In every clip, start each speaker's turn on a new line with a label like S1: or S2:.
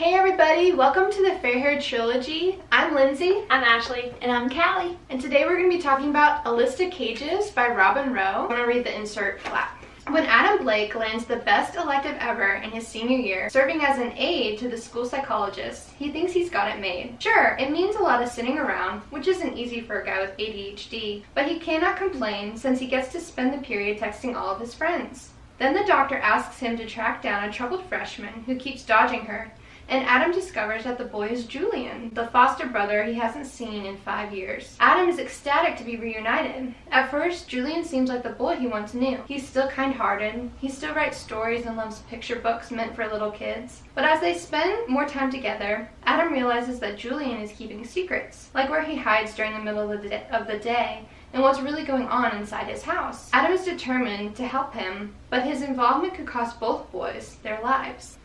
S1: Hey everybody, welcome to the Fair-Haired Trilogy. I'm Lindsay.
S2: I'm Ashley.
S3: And I'm Callie.
S1: And today we're going to be talking about A List of Cages by Robin Roe. I'm going to read the insert flat. When Adam Blake lands the best elective ever in his senior year, serving as an aide to the school psychologist, he thinks he's got it made. Sure, it means a lot of sitting around, which isn't easy for a guy with ADHD, but he cannot complain since he gets to spend the period texting all of his friends. Then the doctor asks him to track down a troubled freshman who keeps dodging her, and Adam discovers that the boy is Julian, the foster brother he hasn't seen in 5 years. Adam is ecstatic to be reunited. At first, Julian seems like the boy he once knew. He's still kind-hearted, he still writes stories and loves picture books meant for little kids. But as they spend more time together, Adam realizes that Julian is keeping secrets, like where he hides during the middle of the day, and what's really going on inside his house. Adam is determined to help him, but his involvement could cost both boys their lives.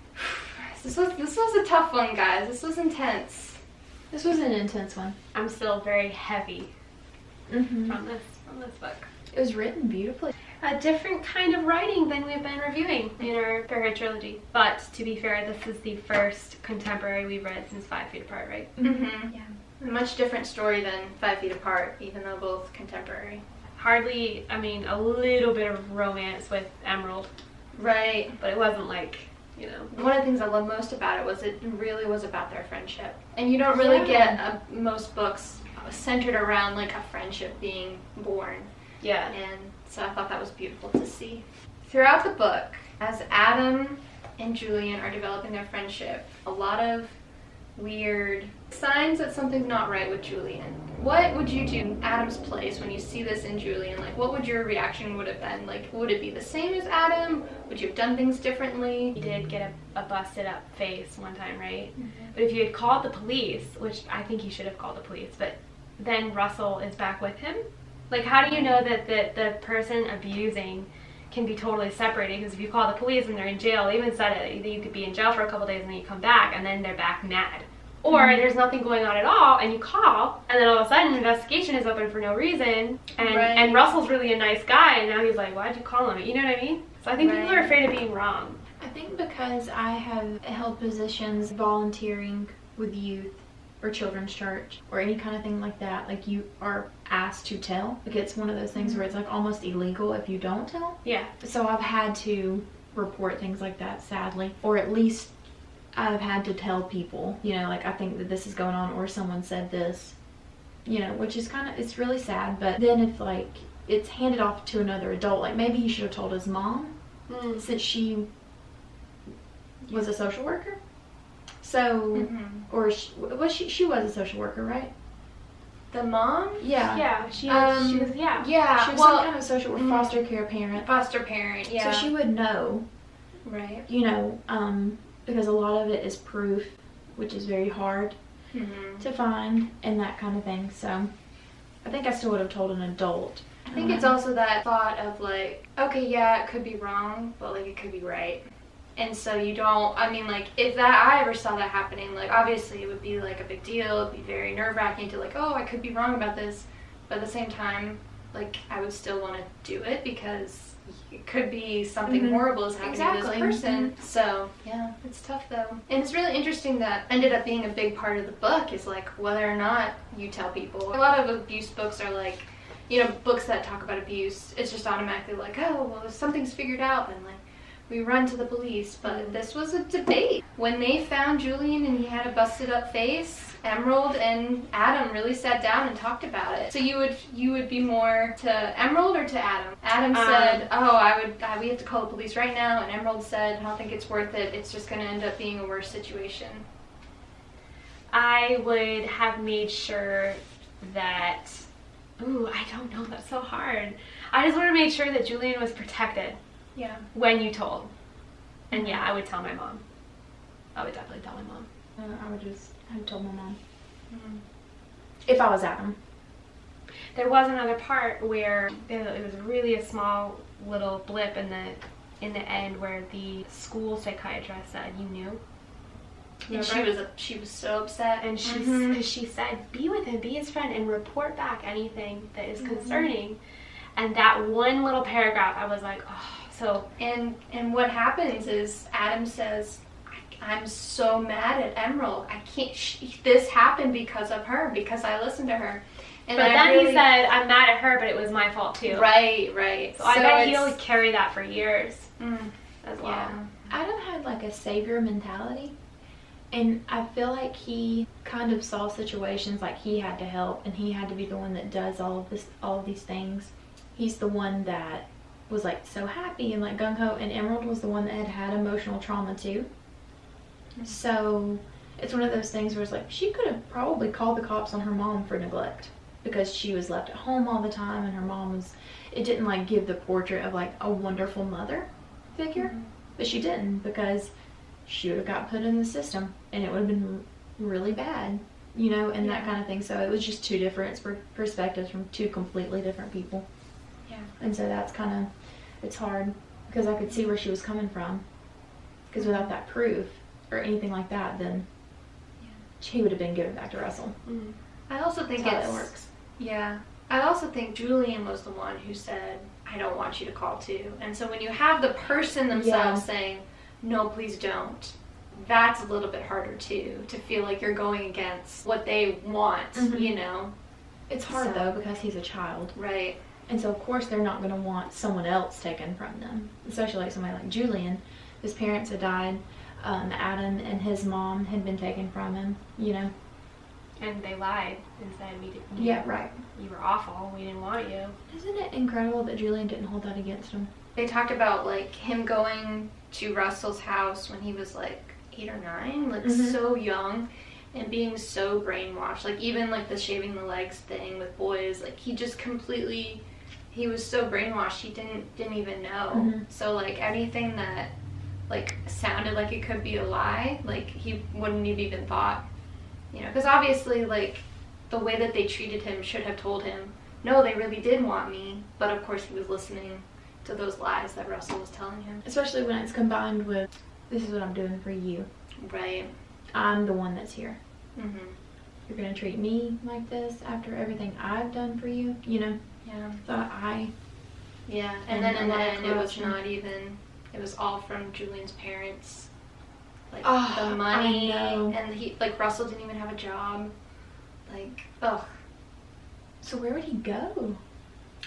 S1: This was a tough one, guys. This was intense.
S3: This was an intense one.
S2: I'm still very heavy from this book.
S3: It was written beautifully.
S2: A different kind of writing than we've been reviewing in our Fair-Haired Trilogy. But to be fair, this is the first contemporary we've read since 5 Feet Apart, right?
S1: Yeah. A much different story than 5 Feet Apart, even though both contemporary.
S2: Hardly, a little bit of romance with Emerald.
S1: Right.
S2: But it wasn't like,
S1: One of the things I love most about it was it really was about their friendship. And you don't really get most books centered around like a friendship being born.
S2: Yeah.
S1: And so I thought that was beautiful to see. Throughout the book, as Adam and Julian are developing their friendship, a lot of weird signs that something's not right with Julian. What would you do in Adam's place when you see this in Julian? Like, what would your reaction would have been? Like, would it be the same as Adam? Would you have done things differently?
S2: He did get a busted up face one time, right? But if you had called the police, which I think he should have called the police, but then Russell is back with him. Like, how do you know that the person abusing can be totally separated? Because if you call the police and they're in jail, they even said it, you could be in jail for a couple days and then you come back and then they're back mad. Or there's nothing going on at all and you call and then all of a sudden an investigation is open for no reason and Russell's really a nice guy and now he's like, why'd you call him? You know what I mean? So I think people are afraid of being wrong.
S3: I think because I have held positions volunteering with youth or children's church or any kind of thing like that, like you are asked to tell. Like it's one of those things where it's like almost illegal if you don't tell.
S2: Yeah.
S3: So I've had to report things like that, sadly, or at least I've had to tell people, like I think that this is going on or someone said this, which is it's really sad. But then if like it's handed off to another adult, like maybe he should have told his mom since she was a social worker. So, or she was a social worker, right?
S1: The mom?
S3: Yeah.
S2: Yeah, she was
S1: Yeah.
S3: She was some kind of social or foster care parent.
S1: Foster parent, yeah.
S3: So she would know.
S1: Right.
S3: Because a lot of it is proof, which is very hard to find and that kind of thing. So I think I still would have told an adult.
S1: I think it's also that thought of like, okay, yeah, it could be wrong, but like it could be right. And so you don't, if I ever saw that happening, like obviously it would be like a big deal, it'd be very nerve-wracking to like, oh, I could be wrong about this, but at the same time, like I would still want to do it because it could be something horrible is happening to this person. So yeah, it's tough though. And it's really interesting that ended up being a big part of the book is like whether or not you tell people. A lot of abuse books are like, books that talk about abuse, it's just automatically like, oh, well, if something's figured out, then like we run to the police. But this was a debate. When they found Julian and he had a busted up face, Emerald and Adam really sat down and talked about it. So you would be more to Emerald or to Adam? Adam said, we have to call the police right now, and Emerald said, I don't think it's worth it. It's just going to end up being a worse situation.
S2: I would have made sure that, I don't know, that's so hard. I just would have made sure that Julian was protected.
S1: Yeah.
S2: When you told. And yeah, I would tell my mom. I would definitely tell my mom.
S3: I would told my mom. If I was Adam.
S2: There was another part where it was really a small little blip in the end where the school psychiatrist said, you knew.
S1: And she was so upset.
S2: And she said, be with him, be his friend, and report back anything that is concerning. And that one little paragraph, I was like, oh. So
S1: and what happens is Adam says, I'm so mad at Emerald. I can't, this happened because of her, because I listened to her. And
S2: but then he said, I'm mad at her, but it was my fault too.
S1: Right.
S2: So I bet he'll carry that for years as well.
S1: Yeah.
S3: Adam had like a savior mentality, and I feel like he kind of saw situations like he had to help, and he had to be the one that does all of these things. He's the one that was like so happy and like gung-ho, and Emerald was the one that had emotional trauma too. So it's one of those things where it's like she could have probably called the cops on her mom for neglect, because she was left at home all the time, and her mom was, it didn't like give the portrait of like a wonderful mother figure, but she didn't, because she would have got put in the system and it would have been really bad, you know, and that kind of thing. So it was just two different perspectives from two completely different people.
S1: Yeah.
S3: And so that's kind of, it's hard, because I could see where she was coming from, because without that proof or anything like that, then he would have been given back to Russell.
S1: I also think
S3: That's how it works.
S1: Yeah. I also think Julian was the one who said, I don't want you to call too. And so when you have the person themselves saying, no, please don't, that's a little bit harder too, to feel like you're going against what they want, you know?
S3: It's hard though, because he's a child.
S1: Right.
S3: And so of course they're not going to want someone else taken from them, especially like somebody like Julian. His parents had died. Adam and his mom had been taken from him, you know.
S2: And they lied and said, we didn't.
S3: Yeah, right.
S2: You were awful. We didn't want you.
S3: Isn't it incredible that Julian didn't hold that against him?
S1: They talked about like him going to Russell's house when he was like 8 or 9, like so young, and being so brainwashed. Like even like the shaving the legs thing with boys, like he just completely, he was so brainwashed he didn't even know. So like anything that like sounded like it could be a lie, like he wouldn't have even thought, you know, because obviously like the way that they treated him should have told him, no, they really did want me, but of course he was listening to those lies that Russell was telling him.
S3: Especially when it's combined with, this is what I'm doing for you.
S1: Right.
S3: I'm the one that's here. You're gonna treat me like this after everything I've done for you, you know?
S1: Yeah.
S3: So
S1: Yeah, and then in the end it was not even, it was all from Julian's parents. Like the money, and he, like Russell didn't even have a job. Like, ugh.
S3: So where would he go?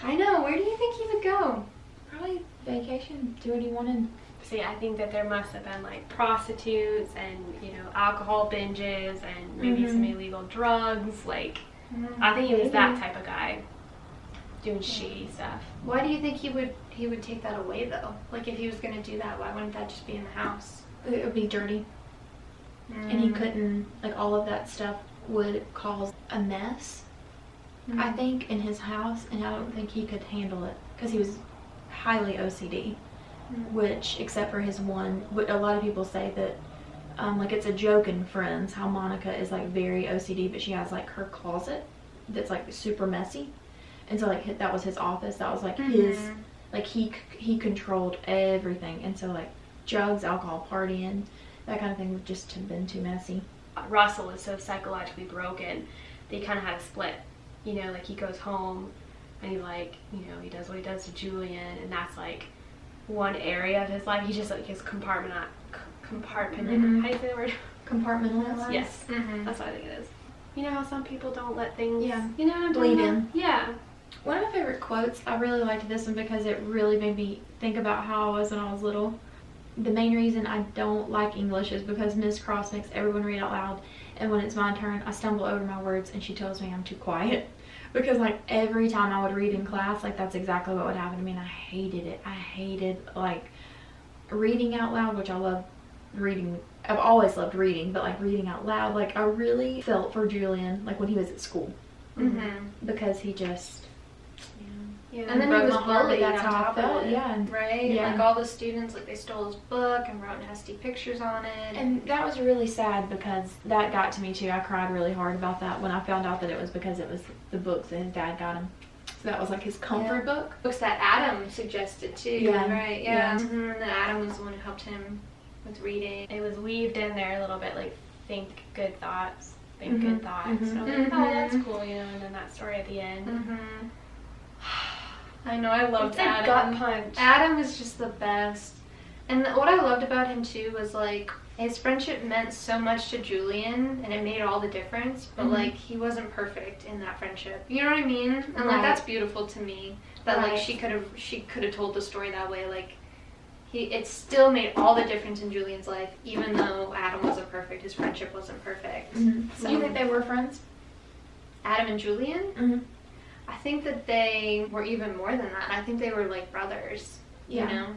S1: I know, where do you think he would go?
S3: Probably vacation, do what he wanted.
S2: See, I think that there must have been like prostitutes and, you know, alcohol binges and maybe some illegal drugs. Like, I think he was that type of guy, doing shady stuff.
S1: Why do you think he would take that away though? Like if he was gonna do that, why wouldn't that just be in the house?
S3: It would be dirty. And he couldn't, like all of that stuff would cause a mess, I think, in his house, and I don't think he could handle it, because he was highly OCD, which, except for his one, a lot of people say that, like it's a joke in Friends, how Monica is like very OCD, but she has like her closet that's like super messy, and so like that was his office, that was like his, like he controlled everything, and so like drugs, alcohol, partying, that kind of thing would just have been too messy.
S2: Russell is so psychologically broken, they kind of had a split, you know, like he goes home and he like, you know, he does what he does to Julian, and that's like one area of his life. He just like his compartment, how do you say the word?
S3: Compartmentalized?
S2: Yes, that's what I think it is. You know how some people don't let things,
S3: yeah,
S2: you know what I'm
S3: bleed
S2: talking
S3: in.
S2: about? Yeah.
S3: One of my favorite quotes, I really liked this one because it really made me think about how I was when I was little. The main reason I don't like English is because Miss Cross makes everyone read out loud, and when it's my turn, I stumble over my words and she tells me I'm too quiet. Because like every time I would read in class, like that's exactly what would happen to me, and I hated it. I hated like reading out loud, which I love reading. I've always loved reading, but like reading out loud, like I really felt for Julian, like when he was at school, because he just,
S1: yeah. And then he was bullied.
S3: That's how I felt.
S1: Yeah. Right.
S3: Yeah.
S1: Like all the students, like they stole his book and wrote nasty pictures on it.
S3: And that was really sad because that got to me too. I cried really hard about that when I found out that it was because it was the books that his dad got him. So that was like his comfort book.
S1: Books that Adam suggested too.
S3: Yeah.
S1: Right. Yeah. And then Adam was the one who helped him with reading.
S2: It was weaved in there a little bit, like think good thoughts, think good thoughts. And I was like, oh, that's cool, you know. And then that story at the end.
S1: I know, I loved Adam.
S2: It's a gut punch.
S1: Adam is just the best. And what I loved about him too was like, his friendship meant so much to Julian, and it made all the difference, but like he wasn't perfect in that friendship. You know what I mean? And like that's beautiful to me that like she could have told the story that way. Like it still made all the difference in Julian's life, even though Adam wasn't perfect. His friendship wasn't perfect.
S3: So do you think they were friends?
S1: Adam and Julian? I think that they were even more than that. I think they were like brothers. You know?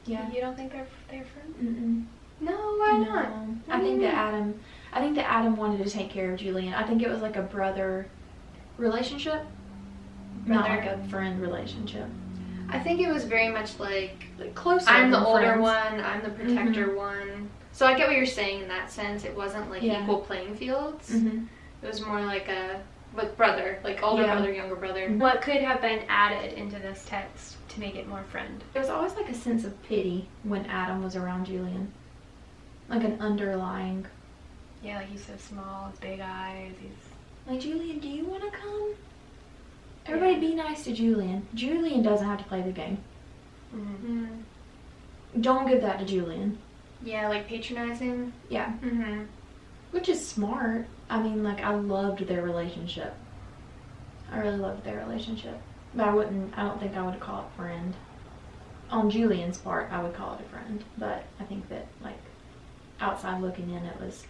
S2: Yeah. You don't think they're friends?
S1: No, why not?
S3: I think that Adam wanted to take care of Julian. I think it was like a brother relationship, not like a friend relationship.
S1: I think it was very much like
S3: closer.
S1: I'm the older one, I'm the protector one. So I get what you're saying in that sense. It wasn't like equal playing fields. It was more like a brother, like older brother, younger brother.
S2: What could have been added into this text to make it more friend?
S3: There was always like a sense of pity when Adam was around Julian. Like an underlying.
S2: Yeah, like he's so small, his big eyes, he's...
S3: Like, Julian, do you want to come? Everybody be nice to Julian. Julian doesn't have to play the game. Don't give that to Julian.
S1: Yeah, like patronizing.
S3: Yeah. Which is smart. I mean, like, I loved their relationship. I really loved their relationship. But I don't think I would call it friend. On Julian's part, I would call it a friend. But I think that, like, outside looking in, it was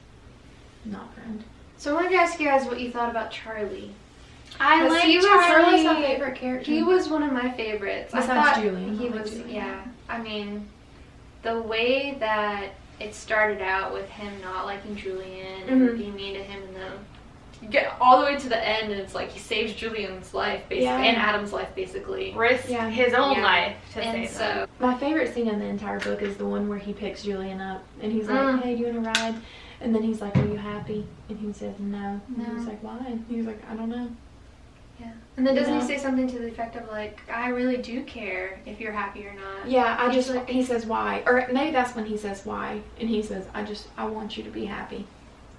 S3: not friend.
S1: So I wanted to ask you guys what you thought about Charlie.
S2: I like Charlie.
S3: Charlie's my favorite character.
S1: He was one of my favorites.
S3: Besides Julian.
S1: He was, I mean, the way that it started out with him not liking Julian and being mean to him, and then you get all the way to the end, and it's like he saves Julian's life, basically, and Adam's life, basically.
S2: Risked his own life to save them.
S3: My favorite scene in the entire book is the one where he picks Julian up, and he's like, hey, do you want to ride? And then he's like, are you happy? And he says, no. And he's like, why? And he's like, I don't know.
S1: Yeah. And then doesn't he say something to the effect of like, I really do care if you're happy or not?
S3: Yeah, he says why. Or maybe that's when he says why. And he says, I want you to be happy.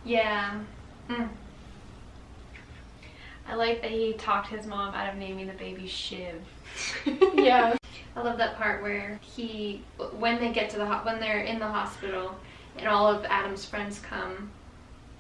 S1: Yeah.
S2: I like that he talked his mom out of naming the baby Shiv.
S1: Yeah. I love that part where when they get to when they're in the hospital and all of Adam's friends come,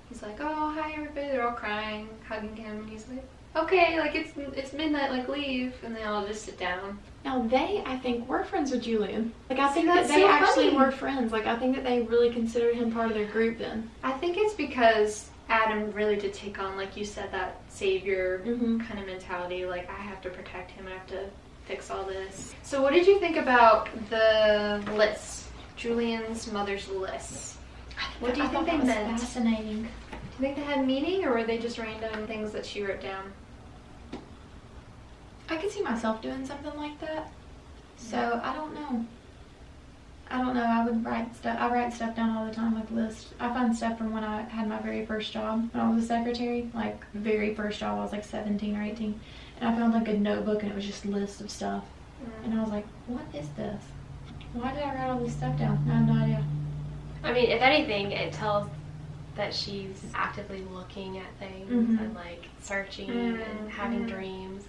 S1: he's like, oh, hi everybody. They're all crying, hugging him, and he's like, okay, like it's midnight, like leave, and they all just sit down.
S3: Now they, I think, were friends with Julian. Like I think that they actually were friends. Like I think that they really considered him part of their group then.
S1: I think it's because Adam really did take on, like you said, that savior kind of mentality. Like I have to protect him, I have to fix all this. So what did you think about the lists? Julian's mother's lists. What do you think they meant?
S3: Fascinating.
S1: Do you think they had meaning, or were they just random things that she wrote down?
S3: I could see myself doing something like that. So I don't know. I would write stuff. I write stuff down all the time, like lists. I find stuff from when I had my very first job, when I was a secretary. Like very first job, I was like 17 or 18, and I found like a notebook, and it was just lists of stuff. And I was like, what is this? Why did I write all this stuff down? I have no idea.
S2: I mean, if anything, it tells that she's actively looking at things and like searching and having dreams.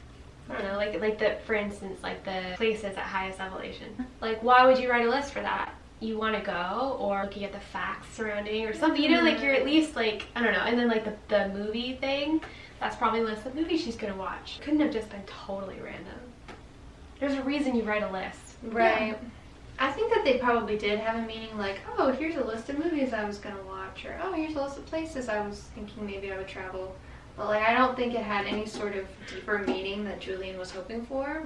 S2: I don't know, like the, for instance, like the places at highest elevation. Like, why would you write a list for that? You want to go, or looking at the facts surrounding, or something. You know, like you're at least like, I don't know. And then like the movie thing, that's probably a list of movies she's gonna watch. Couldn't have just been totally random. There's a reason you write a list,
S1: right? Yeah. I think that they probably did have a meaning, like, oh, here's a list of movies I was gonna watch, or oh, here's a list of places I was thinking maybe I would travel. But like, I don't think it had any sort of deeper meaning that Julian was hoping for.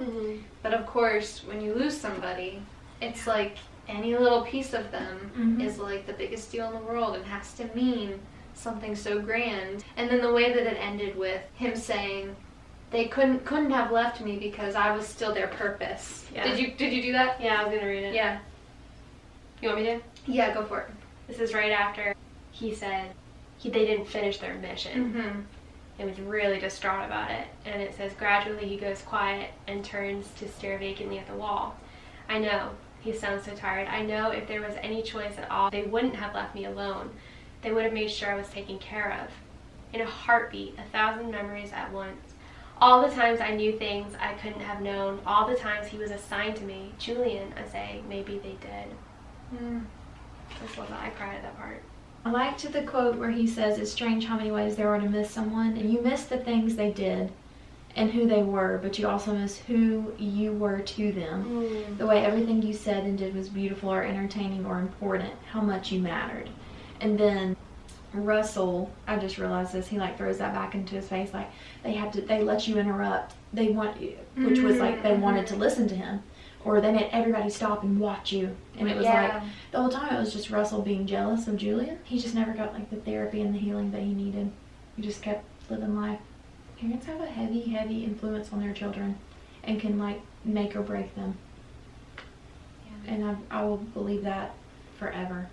S1: But of course, when you lose somebody, it's like any little piece of them is like the biggest deal in the world and has to mean something so grand. And then the way that it ended with him saying, they couldn't have left me because I was still their purpose. Yeah. Did you do that?
S2: Yeah, I was gonna read it.
S1: Yeah.
S2: You want me to?
S1: Yeah, go for it.
S2: This is right after he said they didn't finish their mission. And was really distraught about it. And it says, gradually he goes quiet and turns to stare vacantly at the wall. I know, he sounds so tired. I know if there was any choice at all, they wouldn't have left me alone. They would have made sure I was taken care of. In a heartbeat, 1,000 memories at once. All the times I knew things I couldn't have known. All the times he was assigned to me. Julian, I say, maybe they did. just love that. I cried at that part.
S3: I liked the quote where he says, "It's strange how many ways there are to miss someone, and you miss the things they did and who they were, but you also miss who you were to them. The way everything you said and did was beautiful or entertaining or important, how much you mattered." And then Russell, I just realized this, he like throws that back into his face, like they let you interrupt, they want you, which was like they wanted to listen to him, or they made everybody stop and watch you, and it was like the whole time it was just Russell being jealous of Julian. He just never got like the therapy and the healing that he needed. He just kept living life. Parents have a heavy influence on their children and can like make or break them, and I will believe that forever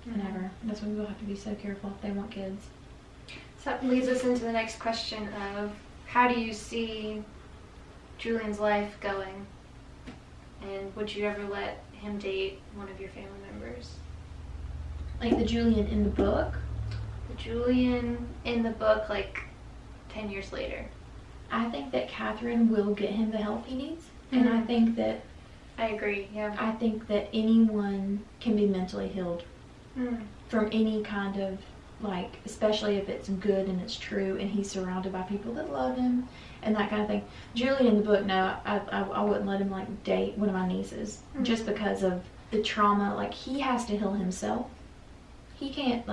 S3: and ever. That's why people have to be so careful if they want kids.
S1: So that leads us into the next question of, how do you see Julian's life going? And would you ever let him date one of your family members?
S3: Like the Julian in the book?
S1: The Julian in the book, like 10 years later.
S3: I think that Catherine will get him the help he needs. And I think that...
S1: I agree, yeah.
S3: I think that anyone can be mentally healed from any kind of, like, especially if it's good and it's true and he's surrounded by people that love him and that kind of thing. Julian in the book, no, I wouldn't let him, like, date one of my nieces just because of the trauma. Like, he has to heal himself. He can't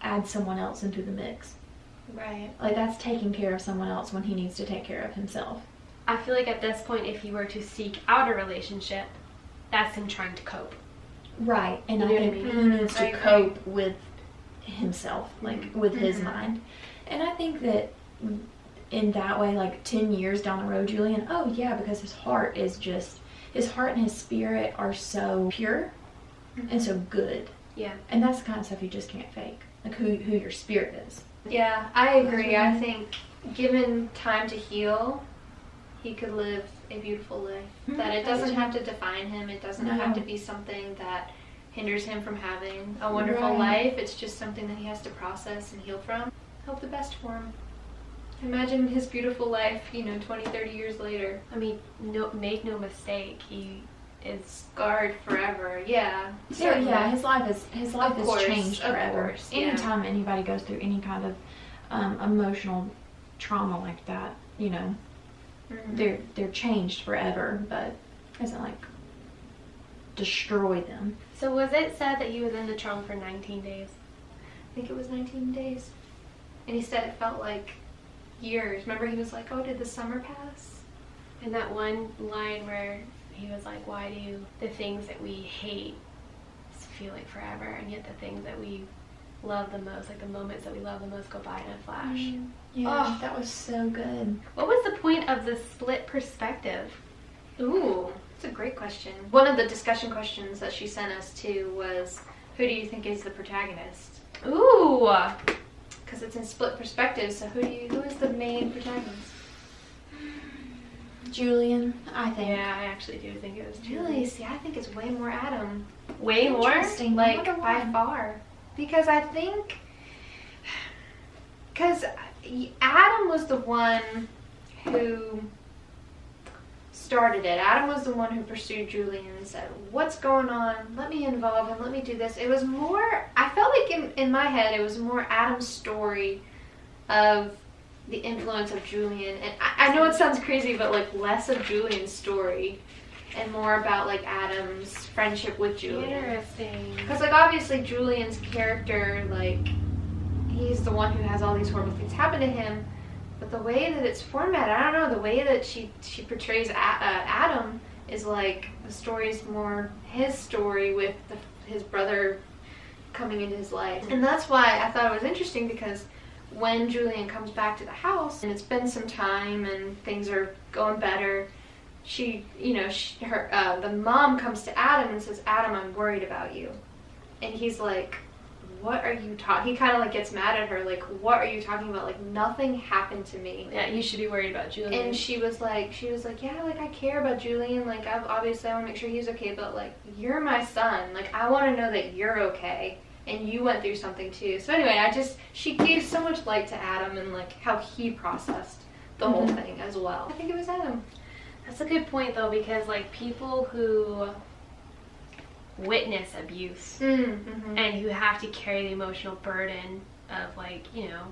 S3: add someone else into the mix.
S1: Right.
S3: Like, that's taking care of someone else when he needs to take care of himself.
S2: I feel like at this point, if he were to seek out a relationship, that's him trying to cope.
S3: Right, and
S2: You
S3: I
S2: know what
S3: think
S2: I
S3: he
S2: mean?
S3: needs to cope with himself, like with his mind. And I think that in that way, like 10 years down the road, Julian, oh yeah, because his heart and his spirit are so pure and so good.
S2: Yeah.
S3: And that's the kind of stuff you just can't fake, like who your spirit is.
S1: Yeah, I agree. I think given time to heal, he could live a beautiful life. That it doesn't have to define him. It doesn't have to be something that hinders him from having a wonderful life. It's just something that he has to process and heal from. Hope the best for him. Imagine his beautiful life, 20, 30 years later.
S2: I mean, make no mistake, he is
S1: scarred forever. Yeah.
S3: Yeah, his life is changed forever.
S1: Of course, yeah.
S3: Anytime anybody goes through any kind of emotional trauma like that, they're changed forever, but it doesn't like destroy them.
S2: So was it said that he was in the trunk for 19 days?
S1: I think it was 19 days. And he said it felt like years. Remember he was like, "Oh, did the summer pass?"
S2: And that one line where he was like, "Why do the things that we hate feel like forever, and yet the things that we love the most, like the moments that we love the most, go by in a flash."
S3: Yeah, that was so good.
S2: What was the point of the split perspective?
S1: Ooh, that's a great question. One of the discussion questions that she sent us to was, who do you think is the protagonist?
S2: Ooh!
S1: Because it's in split perspective, so who is the main protagonist?
S3: Julian, I think.
S2: Yeah, I actually do think it was Julian.
S1: Really? See, I think it's way more Adam.
S2: Way more?
S3: Interesting.
S1: Like, by far. Because I think... Because Adam was the one who started it. Adam was the one who pursued Julian and said, "What's going on? Let me involve him. Let me do this." It was more... I felt like in my head, it was more Adam's story of the influence of Julian. And I know it sounds crazy, but like less of Julian's story and more about like Adam's friendship with Julian.
S2: Interesting.
S1: Because like obviously Julian's character, like he's the one who has all these horrible things happen to him, but the way that it's formatted, I don't know, the way that she portrays Adam is like the story's more his story with his brother coming into his life. And that's why I thought it was interesting, because when Julian comes back to the house and it's been some time and things are going better, the mom comes to Adam and says, "Adam, I'm worried about you." And he's like, "What are you talking?" He kind of like gets mad at her, like, "What are you talking about? Like, nothing happened to me."
S2: Yeah, you should be worried about Julian.
S1: And she was like, "Yeah, like I care about Julian. Like, obviously I want to make sure he's okay, but like you're my son. Like I want to know that you're okay. And you went through something too." So anyway, she gave so much light to Adam and like how he processed the whole thing as well. I think it was Adam.
S2: That's a good point though, because like people who witness abuse,
S1: Mm-hmm.
S2: and who have to carry the emotional burden of, like, you know,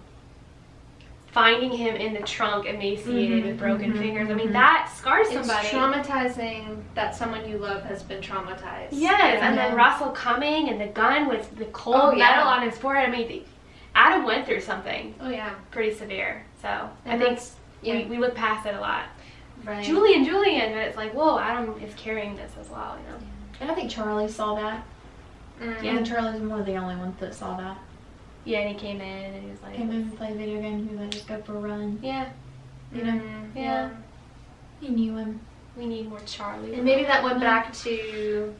S2: finding him in the trunk emaciated with broken fingers. I mean, that scars somebody.
S1: It's traumatizing that someone you love has been traumatized.
S2: Yes, and then Russell coming and the gun with the cold metal on his forehead. I mean, Adam went through something pretty severe. So
S1: And
S2: I think we look past it a lot.
S1: Right.
S2: Julian, but it's like, whoa, Adam is carrying this as well, you know?
S3: And I think Charlie saw that.
S1: Mm.
S3: Yeah, and Charlie's one of the only ones that saw that.
S2: Yeah, and he came in and he was like...
S3: Came in and played a video game, he was like, just go for a run.
S2: Yeah.
S3: You know?
S2: Yeah.
S3: He knew him.
S2: We need more Charlie.
S1: And maybe that went back to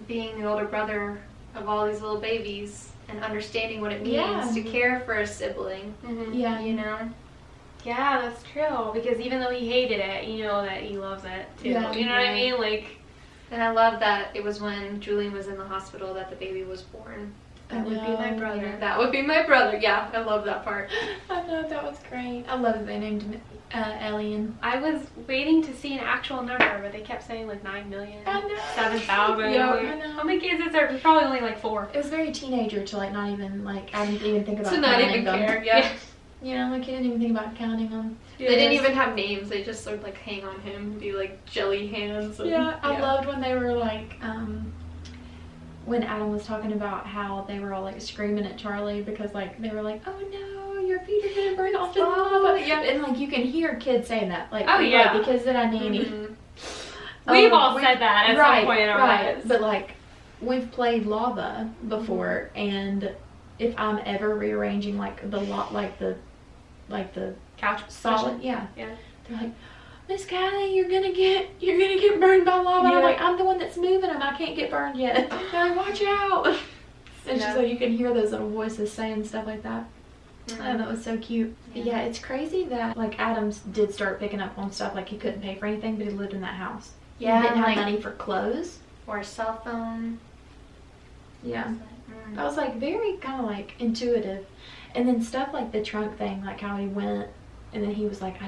S1: being the older brother of all these little babies and understanding what it means to care for a sibling.
S2: Mm-hmm.
S3: Yeah.
S1: You know?
S2: Yeah, that's true. Because even though he hated it, you know that he loves it too.
S3: Yeah,
S2: you know what I mean? Like...
S1: And I love that it was when Julian was in the hospital that the baby was born.
S2: That would be my brother.
S1: You know, that would be my brother. Yeah, I love that part.
S3: I know, that was great. I love that they named him Alien.
S2: I was waiting to see an actual number, but they kept saying like 9 million,
S3: I know.
S2: 7,000.
S3: Yeah,
S2: like,
S3: I know.
S2: how many kids is there? There's probably only like 4.
S3: It was very teenager to like not even like, I didn't even think about
S1: To not
S3: counting
S1: even
S3: them.
S1: care, yeah.
S3: You know, like he didn't even think about counting them.
S1: They didn't even have names. They just sort of like hang on him, do like jelly hands. And,
S3: I loved when they were like, when Adam was talking about how they were all like screaming at Charlie because like they were like, oh no, your feet are gonna burn off in the lava.
S1: Yeah.
S3: And like you can hear kids saying that, like,
S2: Oh, yeah.
S3: because that I need.
S1: Mm-hmm.
S2: We've all said that at some point in our lives.
S3: But like we've played lava before, and if I'm ever rearranging like the
S2: Couch
S3: solid,
S2: position.
S3: they're like, Miss Callie, you're gonna get burned by lava. And I'm like, I'm the one that's moving them. I can't get burned yet. They're like, watch out. And so you can hear those little voices saying stuff like that.
S1: Mm-hmm.
S3: Oh, that was so cute. Yeah, it's crazy that like Adams did start picking up on stuff, like he couldn't pay for anything, but he lived in that house.
S1: Yeah,
S3: he didn't have
S1: like-
S3: money for clothes.
S1: Or a cell phone.
S3: Yeah, that was like very kind of like intuitive. And then stuff like the trunk thing, like how he went and then he was like,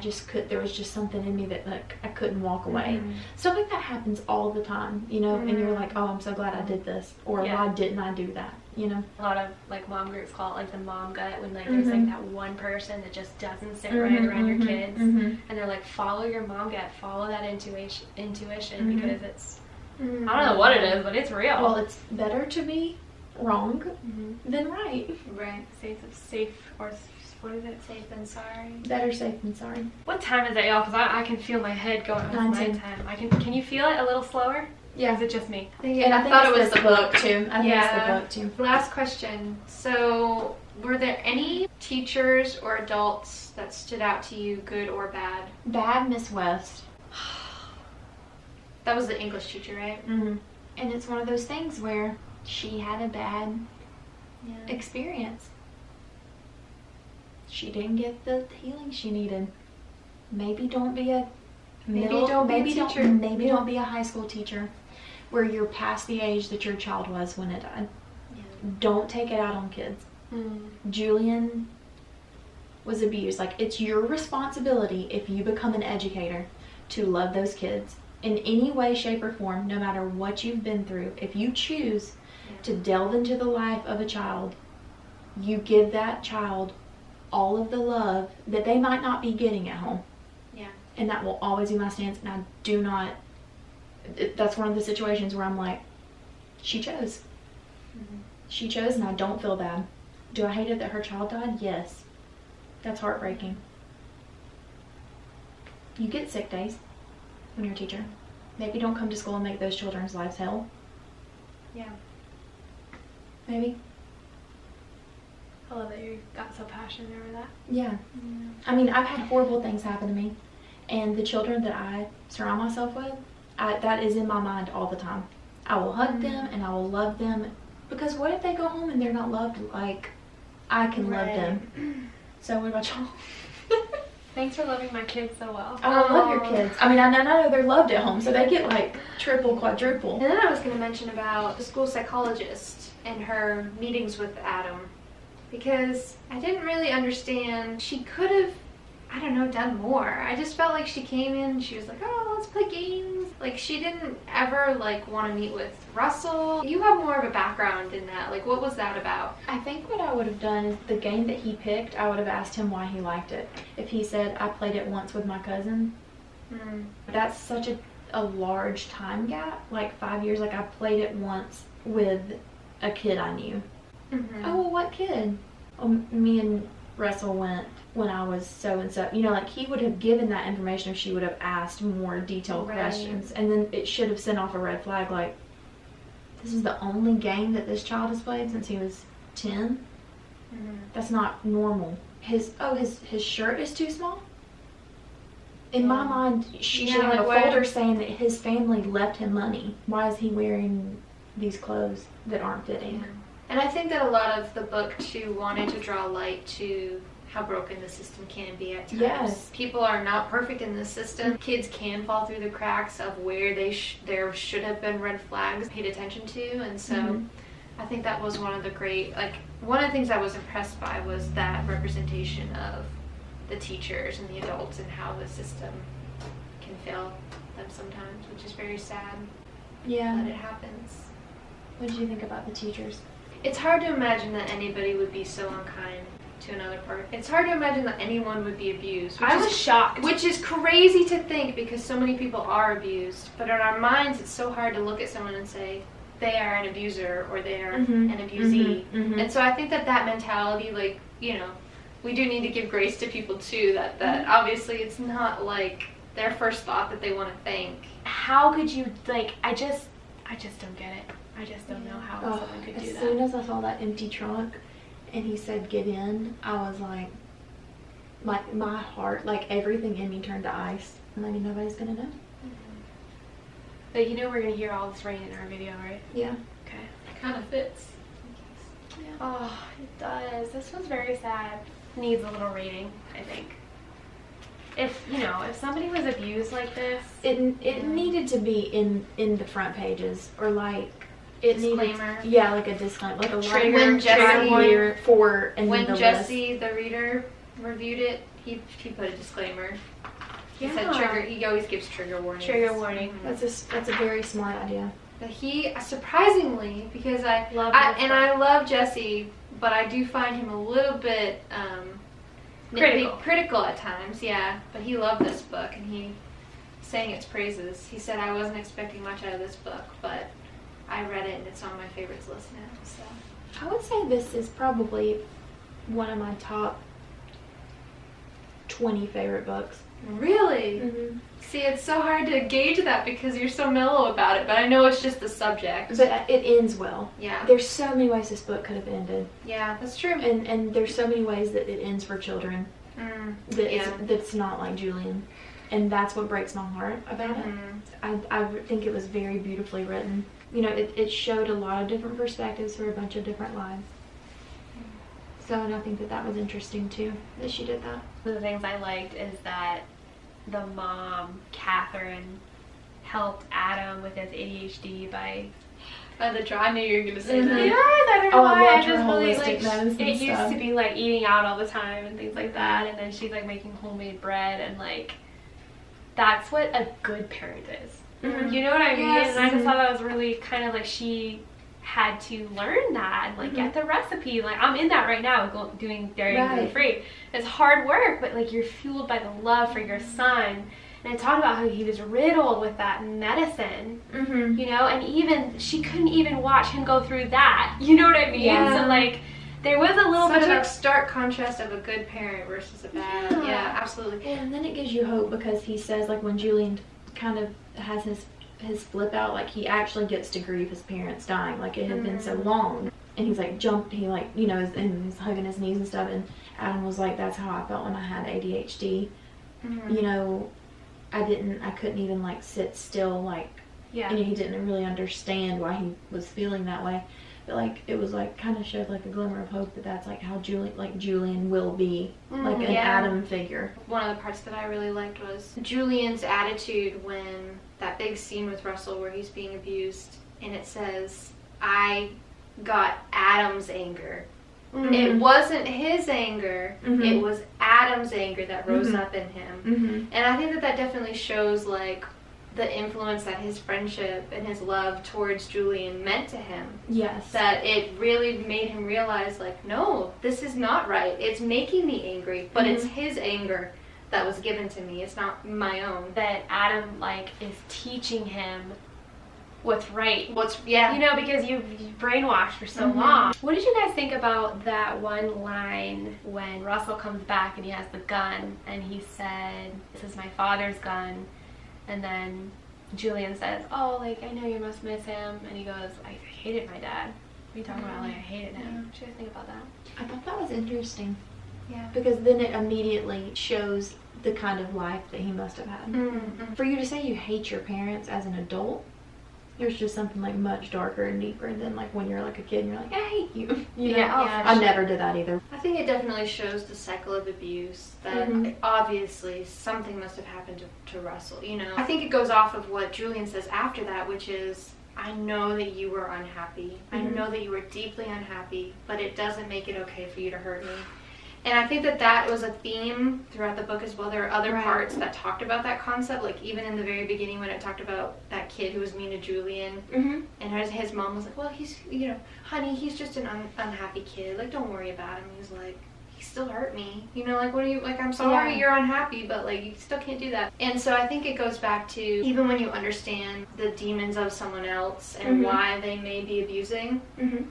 S3: there was just something in me that like I couldn't walk away. Stuff like that happens all the time, you know, and you're like, oh, I'm so glad I did this, or why didn't I do that, you know?
S2: A lot of like mom groups call it like the mom gut, when like there's like that one person that just doesn't sit right around your kids, and they're like, follow your mom gut, follow that intuition because it's, I don't know what it is, but it's real.
S3: Well, it's better to be wrong than right.
S1: Right.
S2: Safe or what is it?
S1: Safe than sorry.
S3: Better safe than sorry.
S2: What time is it, y'all? Because I can feel my head going. It's
S3: 9:10.
S2: nighttime. Can you feel it a little slower?
S3: Yeah.
S2: Or is it just me?
S3: And I thought it was the book too. I think it's the book too.
S1: Last question. So, were there any teachers or adults that stood out to you, good or bad?
S3: Bad Miss West.
S1: That was the English teacher, right?
S3: And it's one of those things where she had a bad experience. She didn't get the healing she needed. Maybe don't be a don't be a high school teacher where you're past the age that your child was when it died. Don't take it out on kids. Julian was abused. Like, it's your responsibility, if you become an educator, to love those kids in any way, shape, or form, no matter what you've been through. If you choose to delve into the life of a child, you give that child all of the love that they might not be getting at home. And that will always be my stance. And I do not, that's one of the situations where I'm like, she chose. She chose, and I don't feel bad. Do I hate it that her child died? Yes. That's heartbreaking. You get sick days when you're a teacher. Maybe don't come to school and make those children's lives hell. Maybe.
S2: I love that you got so passionate over that.
S3: Yeah. I mean, I've had horrible things happen to me. And the children that I surround myself with, that is in my mind all the time. I will hug them and I will love them. Because what if they go home and they're not loved like I can love them? So what about y'all?
S2: Thanks for loving my kids so well.
S3: I love your kids. I mean, I know they're loved at home, so they get like triple, quadruple.
S1: And then I was going to mention about the school psychologist and her meetings with Adam. Because I didn't really understand. She could have I don't know, done more. I just felt like she came in and she was like, oh, let's play games. Like, she didn't ever, like, want to meet with Russell. You have more of a background in that. Like, what was that about?
S3: I think what I would have done is the game that he picked, I would have asked him why he liked it. If he said, I played it once with my cousin, that's such a large time gap. Like, 5 years, like, I played it once with a kid I knew. Oh, well, what kid? Me and Russell went when I was so and so. You know, like, he would have given that information if she would have asked more detailed questions. And then it should have sent off a red flag, like, this is the only game that this child has played since he was 10? That's not normal. His shirt is too small? In my mind, she should have a folder saying that his family left him money. Why is he wearing these clothes that aren't fitting?
S1: And I think that a lot of the book, too, wanted to draw light to how broken the system can be at times.
S3: Yes.
S1: People are not perfect in the system. Kids can fall through the cracks of where there should have been red flags paid attention to. And so I think that was one of the things I was impressed by was that representation of the teachers and the adults and how the system can fail them sometimes, which is very sad that it happens.
S3: What did you think about the teachers?
S1: It's hard to imagine that anybody would be so unkind to another person. It's hard to imagine that anyone would be abused.
S2: I was shocked.
S1: Which is crazy to think because so many people are abused. But in our minds, it's so hard to look at someone and say, they are an abuser or they are an abusee. And so I think that mentality, like, you know, we do need to give grace to people too, that obviously it's not like their first thought that they want to think.
S2: How could you, like, I just don't get it. I just don't know how someone could do that.
S3: As soon as I saw that empty trunk and he said get in, I was like my heart, like everything in me turned to ice. And I mean, nobody's gonna know.
S2: But you know we're gonna hear all this rain in our video, right?
S3: Yeah.
S2: Okay.
S1: It kind of fits.
S2: Yeah. Oh, it does. This was very sad. Needs a little rating, I think. If somebody was abused like this,
S3: it needed to be in the front pages, or like
S1: disclaimer.
S3: Like a disclaimer, like a
S1: trigger. When
S3: Jesse,
S1: the reader, reviewed it, he put a disclaimer. He
S2: Yeah.
S1: said trigger. He always gives trigger warnings.
S2: Trigger warning.
S3: That's a very smart idea.
S1: But he surprisingly, because I love Jesse, but I do find him a little bit critical at times. Yeah, but he loved this book and he sang its praises. He said, I wasn't expecting much out of this book, but I read it and it's on my favorites list now. So
S3: I would say this is probably one of my top 20 favorite books.
S1: Really? See, it's so hard to gauge that because you're so mellow about it, but I know it's just the subject.
S3: But it ends well.
S1: Yeah.
S3: There's so many ways this book could have ended.
S1: Yeah, that's true.
S3: And there's so many ways that it ends for children. That's not like Julian. And that's what breaks my heart about it. I think it was very beautifully written. You know, it showed a lot of different perspectives for a bunch of different lives. So, and I think that was interesting too, that she did that.
S2: One of the things I liked is that the mom, Catherine, helped Adam with his ADHD by
S1: the draw. I knew you were going to say that.
S2: Yeah, I don't know why.
S3: I
S2: I just really
S3: holistic medicine
S2: it used
S3: stuff.
S2: to be like eating out all the time and things like that, and then she's like making homemade bread, and like that's what a good parent is. You know what I mean?
S1: Yes.
S2: And I just thought that was really kind of like she had to learn that and like get the recipe. Like I'm in that right now, doing dairy and gluten free. It's hard work, but like you're fueled by the love for your son. And it talked about how he was riddled with that medicine, you know, and even she couldn't even watch him go through that. You know what I mean?
S3: Yeah.
S2: So like there was a little
S1: Such
S2: bit of
S1: a stark contrast of a good parent versus a bad. Yeah, absolutely.
S3: Yeah, and then it gives you hope because he says, like, when Julian kind of has his flip out, like, he actually gets to grieve his parents dying, like, it had been so long. And he's like he you know, and he's hugging his knees and stuff, and Adam was like, that's how I felt when I had ADHD. You know, I couldn't even like sit still, like, and he didn't really understand why he was feeling that way. But like it was like kind of showed like a glimmer of hope that that's like how Julian will be like an Adam figure.
S1: One of the parts that I really liked was Julian's attitude when that big scene with Russell where he's being abused, and it says, I got Adam's anger.
S3: Mm-hmm.
S1: It wasn't his anger.
S3: Mm-hmm.
S1: It was Adam's anger that rose
S3: Mm-hmm.
S1: up in him.
S3: Mm-hmm.
S1: And I think that definitely shows, like, the influence that his friendship and his love towards Julian meant to him.
S3: Yes.
S1: That it really made him realize, like, no, this is not right. It's making me angry, but it's his anger that was given to me. It's not my own.
S2: That Adam, like, is teaching him what's right.
S1: Yeah.
S2: You know, because you've brainwashed for so long. What did you guys think about that one line when Russell comes back and he has the gun and he said, "This is my father's gun," and then Julian says, "Oh, like, I know you must miss him," and he goes, "I hated my dad." What are you talking about? Like, I hated him. What do you guys think about that?
S3: I thought that was interesting.
S1: Yeah.
S3: Because then it immediately shows the kind of life that he must have had.
S1: Mm-hmm.
S3: For you to say you hate your parents as an adult, there's just something like much darker and deeper than like when you're like a kid and you're like, I hate you. You know?
S2: Yeah,
S3: I never did that either.
S1: I think it definitely shows the cycle of abuse that obviously something must have happened to Russell, you know. I think it goes off of what Julian says after that, which is, I know that you were unhappy. I know that you were deeply unhappy, but it doesn't make it okay for you to hurt me. And I think that was a theme throughout the book as well. There are other parts that talked about that concept, like even in the very beginning when it talked about that kid who was mean to Julian, and his mom was like, well, he's, you know, honey, he's just an unhappy kid. Like, don't worry about him. He's like, he still hurt me. You know, like, what are you, like, I'm sorry you're unhappy, but, like, you still can't do that. And so I think it goes back to, even when you understand the demons of someone else and why they may be abusing,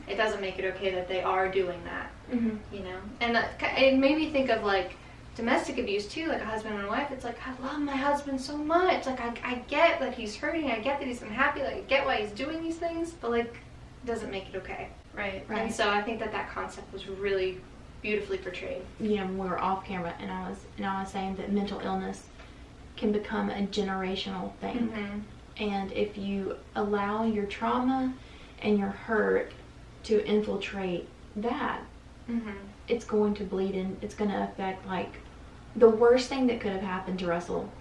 S1: it doesn't make it okay that they are doing that. You know, and it made me think of like domestic abuse too, like a husband and a wife. It's like, I love my husband so much. Like, I get that he's hurting. I get that he's unhappy. Like, I get why he's doing these things, but like, it doesn't make it okay.
S2: Right.
S1: And so I think that concept was really beautifully portrayed.
S3: You know, we were off camera, and I was saying that mental illness can become a generational thing, and if you allow your trauma and your hurt to infiltrate that. It's going to bleed in. It's going to affect, like, the worst thing that could have happened to Russell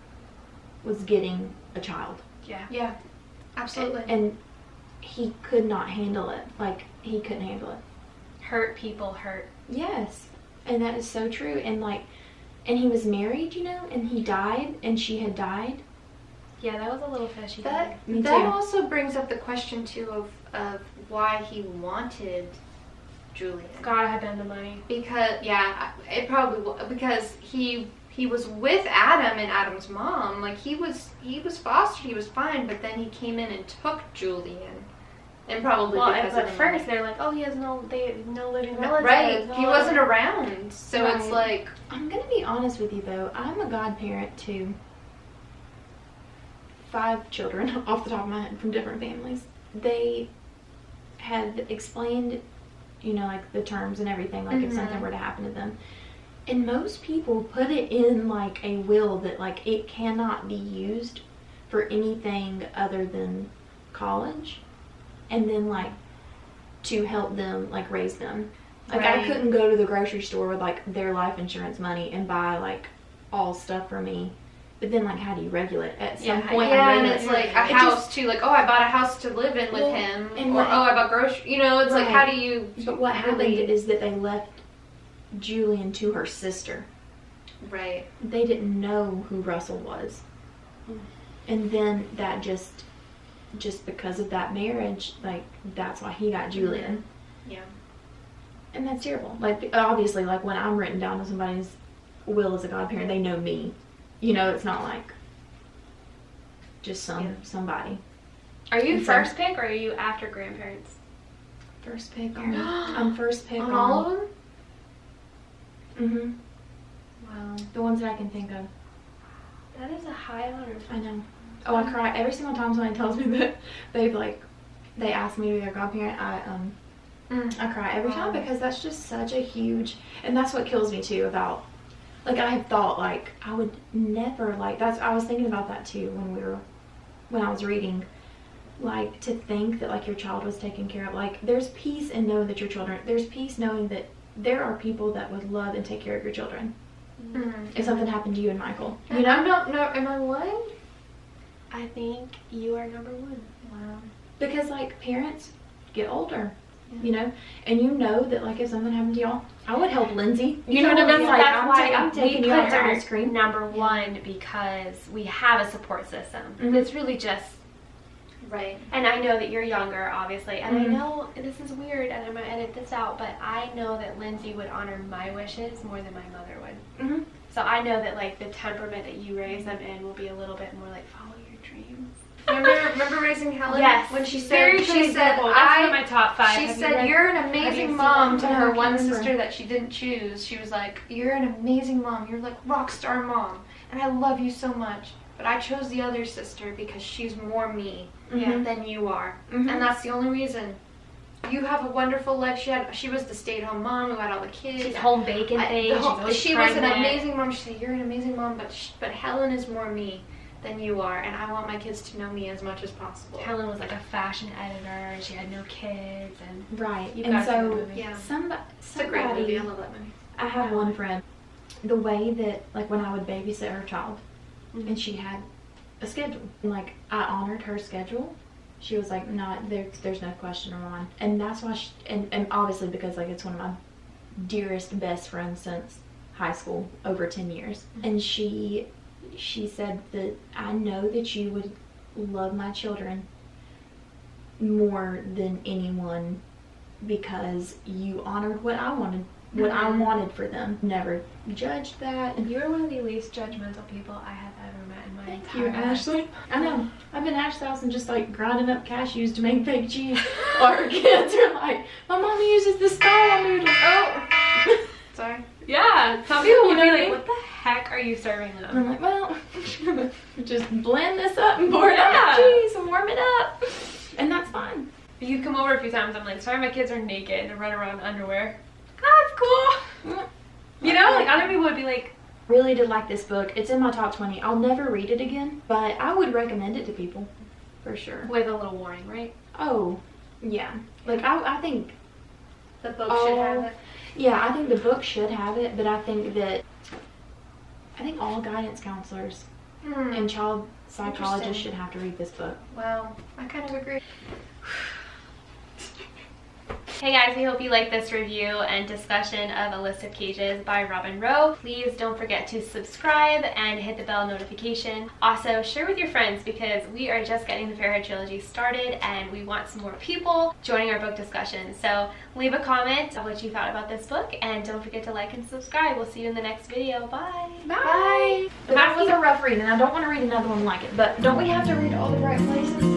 S3: was getting a child.
S1: Yeah, absolutely.
S3: And he could not handle it. Like, he couldn't handle it.
S2: Hurt people hurt.
S3: Yes. And that is so true. And, like, and he was married, you know, and he died, and she had died.
S2: Yeah, that was a little fishy.
S1: That also brings up the question, too, of why he wanted Julian.
S2: Gotta have been the money.
S1: Because, it probably because he was with Adam and Adam's mom. Like, he was fostered, he was fine, but then he came in and took Julian. And probably because
S2: at first they're like, oh, he has no living relatives.
S1: Right, he wasn't around. So it's like,
S3: I'm gonna be honest with you though, I'm a godparent to 5 children off the top of my head from different families. They had explained, you know, like the terms and everything, like if something were to happen to them. And most people put it in like a will that like it cannot be used for anything other than college, and then like to help them like raise them. Like I couldn't go to the grocery store with like their life insurance money and buy like all stuff for me. But then, like, how do you regulate it? At some point,
S1: and it's like a house too. Like, oh, I bought a house to live in with him, or I bought groceries. You know, it's like, how do you?
S3: But what happened is that they left Julian to her sister.
S1: Right.
S3: They didn't know who Russell was, and then that just because of that marriage, like that's why he got Julian.
S1: Yeah.
S3: And that's terrible. Like, obviously, like when I'm written down to somebody's will as a godparent, they know me. You know, it's not like just somebody.
S2: Are you first pick or are you after grandparents?
S3: First pick. I'm first pick
S1: on all of
S3: them?
S1: Wow.
S3: The ones that I can think of.
S2: That is a high honor.
S3: I know. Oh, I cry every single time somebody tells me that they ask me to be their godparent. I cry every time because that's just such a huge, and that's what kills me too about. Like, I had thought, like, I would never, like, I was thinking about that, too, when I was reading, like, to think that, like, your child was taken care of. Like, there's peace in knowing that your children, there's peace knowing that there are people that would love and take care of your children. If something happened to you and Michael. You know?
S1: I don't know, am I one?
S2: I think you are number 1.
S1: Wow.
S3: Because, like, parents get older. you know? And you know that, like, if something happened to y'all, I would help Lindsay. You know what I mean?
S2: Yeah,
S3: Like,
S2: that's why
S3: I'm taking you out to
S2: her
S3: ice cream.
S2: number one because we have a support system. It's really just,
S1: Right.
S2: and I know that you're younger, obviously, and I
S3: Mhm.
S2: know this is weird, and I'm gonna edit this out, but I know that Lindsay would honor my wishes more than my mother would.
S3: Mm-hmm.
S2: So I know that, like, the temperament that you raise them in will be a little bit more like follow your dreams.
S1: Remember raising Helen?
S2: Yes.
S1: When she said,
S2: Very good example. That's one of my top 5.
S1: She
S2: Have you
S1: said,
S2: read-
S1: "You're an
S2: have you
S1: amazing
S2: seen
S1: mom"
S2: it?
S1: to
S3: No, I
S1: her
S3: can't
S1: one
S3: remember.
S1: sister that she didn't choose. She was like, "You're an amazing mom. You're like rock star mom, and I love you so much. But I chose the other sister because she's more me
S2: Yeah.
S1: than you are,
S3: Mhm.
S1: and that's the only reason. You have a wonderful life. She was the stay-at-home mom who had all the kids.
S2: She's home baking things.
S1: She was an
S2: pregnant.
S1: amazing mom. She said, "You're an amazing mom, but Helen is more me than you are, and I want my kids to know me as much as possible."
S2: Helen was like a fashion editor, and she had no kids, and
S3: Right.
S2: You
S3: And
S2: guys
S3: so,
S2: know the movie.
S1: Yeah.
S3: It's
S1: It's a great movie. I love that movie.
S3: I have one friend, the way that, like, when I would babysit her child, and she had a schedule, and, like, I honored her schedule. She was like, "No, there's no question of mine," and that's why. And obviously because, like, it's one of my dearest, best friends since high school, over 10 years, and she said that I know that you would love my children more than anyone because you honored what I wanted. What I wanted for them. Never judged that.
S2: you are one of the least judgmental people I have ever met in my
S3: Thank
S2: entire
S3: you,
S2: life.
S3: Ashley. I know. I've been Ash's house and just, like, grinding up cashews to make fake cheese. Or her kids are like, "My mom uses the style noodles."
S1: Oh, sorry.
S2: Yeah, some people
S3: You
S2: would
S3: know
S2: be
S3: what I
S2: like,
S3: mean?
S2: "What the heck are you serving
S3: And
S2: them?"
S3: I'm like, "Well, just blend this up and pour it on
S2: Yeah.
S3: the cheese and warm it up." And that's fine.
S2: You've come over a few times. I'm like, "Sorry, my kids are naked and run around in underwear." That's cool. You know, like other people would be like,
S3: Really did like this book. It's in my top 20. I'll never read it again, but I would recommend it to people. For sure.
S2: with a little warning, right?
S3: Oh, yeah. Like, I think...
S1: The book should have it.
S3: Yeah, I think the book should have it, but I think all guidance counselors and child psychologists
S1: Interesting.
S3: should have to read this book.
S1: Well, I kind of agree.
S2: Hey guys, we hope you liked this review and discussion of A List of Cages by Robin Roe. Please don't forget to subscribe and hit the bell notification. Also, share with your friends because we are just getting the Fairhead Trilogy started and we want some more people joining our book discussion. So leave a comment of what you thought about this book and don't forget to like and subscribe. We'll see you in the next video. Bye!
S3: Bye! That was a rough read, and I don't want to read another one like it, but don't we have to read all the right places?